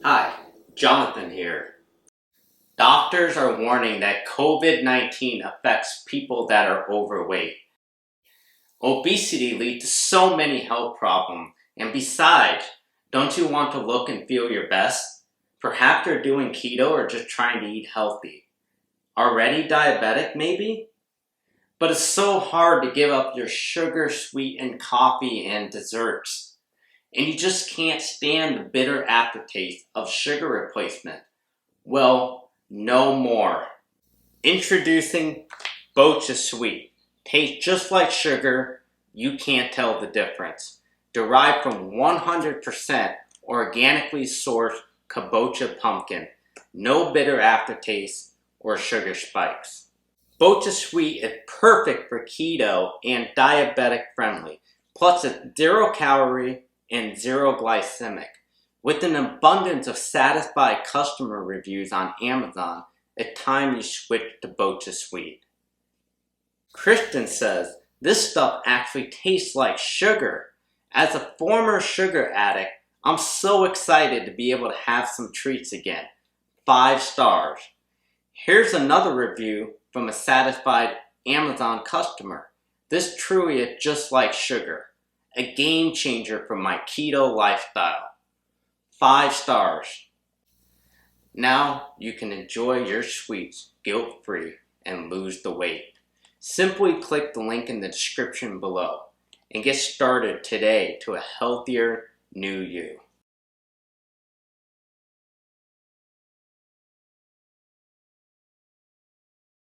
Hi, Jonathan here. Doctors are warning that COVID-19 affects people that are overweight. Obesity leads to so many health problems, and besides, don't you want to look and feel your best? Perhaps you're doing keto or just trying to eat healthy. Already diabetic, maybe? But it's so hard to give up your sugar-sweetened coffee and desserts. And you just can't stand the bitter aftertaste of sugar replacement. Well, no more. Introducing BochaSweet. Tastes just like sugar, you can't tell the difference. Derived from 100% organically sourced kabocha pumpkin. No bitter aftertaste or sugar spikes. BochaSweet is perfect for keto and diabetic friendly. Plus it's 0 calorie and 0 glycemic. With an abundance of satisfied customer reviews on Amazon, it's time you switch to BochaSweet. Kristin says, this stuff actually tastes like sugar. As a former sugar addict, I'm so excited to be able to have some treats again. 5 stars. Here's another review from a satisfied Amazon customer. This truly is just like sugar. A game changer for my keto lifestyle. 5 stars. Now you can enjoy your sweets guilt-free and lose the weight. Simply click the link in the description below and get started today to a healthier new you.